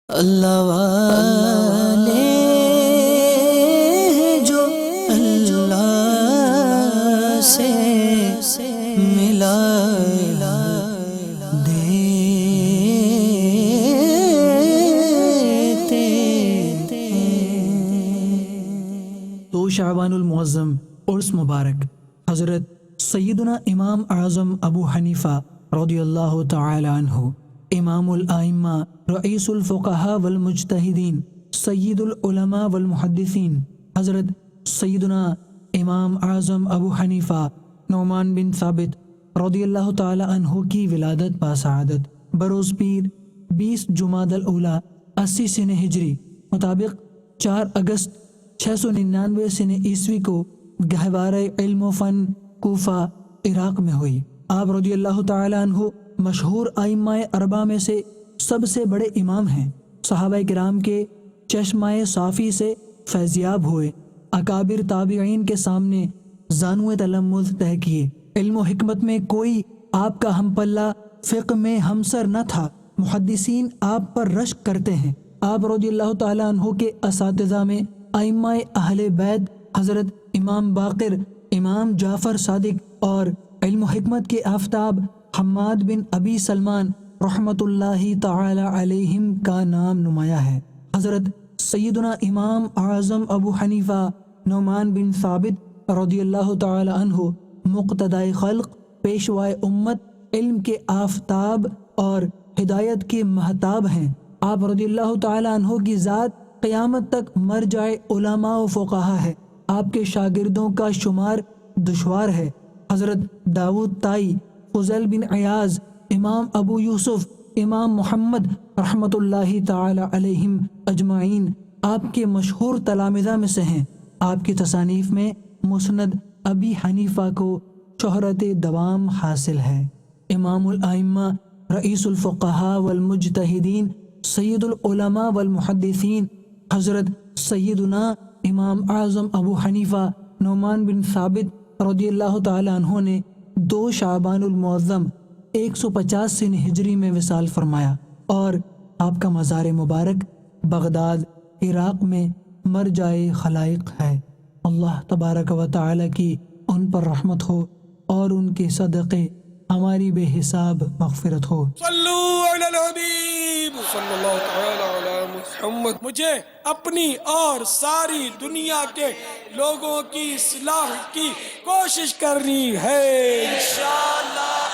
اللہ والے جو اللہ سے ملا دیتے تو شعبان المعظم عرس مبارک حضرت سیدنا امام اعظم ابو حنیفہ رضی اللہ تعالی عنہ، امام الائمہ، رئیس الفقہاء والمجتہدین، سید العلماء والمحدثین، حضرت سیدنا امام اعظم ابو حنیفہ نعمان بن ثابت رضی اللہ تعالی عنہ کی ولادت باسعادت بروز پیر 20 جمادی الاولیٰ 80 سنہ ہجری مطابق 4 اگست 699 سنہ عیسوی کو گہوارہ علم و فن کوفہ عراق میں ہوئی۔ آپ رضی اللہ تعالی عنہ مشہور ائمہ اربعہ میں سے سب سے بڑے امام ہیں۔ صحابہ کرام کے چشمہ صافی سے فیضیاب ہوئے، اکابر تابعین کے سامنے زانو تلمذ طے کیے، علم و حکمت میں کوئی آپ کا ہم پلہ، فقہ میں ہمسر نہ تھا، محدثین آپ پر رشک کرتے ہیں۔ آپ رضی اللہ تعالی عنہ کے اساتذہ میں ائمہ اہل بیت حضرت امام باقر، امام جعفر صادق اور علم و حکمت کے آفتاب حماد بن ابی سلمان رحمۃ اللہ تعالی علیہم کا نام نمایاں ہے۔ حضرت سیدنا امام اعظم ابو حنیفہ نعمان بن ثابت رضی اللہ تعالی عنہ مقتدائے خلق، پیشوائے امت، علم کے آفتاب اور ہدایت کے مہتاب ہیں۔ آپ رضی اللہ تعالی عنہ کی ذات قیامت تک مرجع علماء و فقہاء ہے۔ آپ کے شاگردوں کا شمار دشوار ہے۔ حضرت داؤد طائی، فضیل بن عیاض، امام ابو یوسف، امام محمد رحمۃ اللہ تعالی علیہم اجمعین آپ کے مشہور تلامذہ میں سے ہیں۔ آپ کی تصانیف میں مسند ابی حنیفہ کو شہرت دوام حاصل ہے۔ امام الائمہ، رئیس الفقہاء والمجتہدین، سید العلماء والمحدثین، حضرت سیدنا امام اعظم ابو حنیفہ نعمان بن ثابت رضی اللہ تعالی عنہ نے 2 شعبان المعظم 150 سنہ ہجری میں وصال فرمایا، اور آپ کا مزار مبارک بغداد عراق میں مرجع خلائق ہے۔ اللہ تبارک و تعالی کی ان پر رحمت ہو اور ان کے صدقے ہماری بے حساب مغفرت ہو۔ صلو علی الحبیب صلی اللہ تعالی علی محمد۔ مجھے اپنی اور ساری دنیا کے لوگوں کی اصلاح کی کوشش کرنی ہے انشاءاللہ۔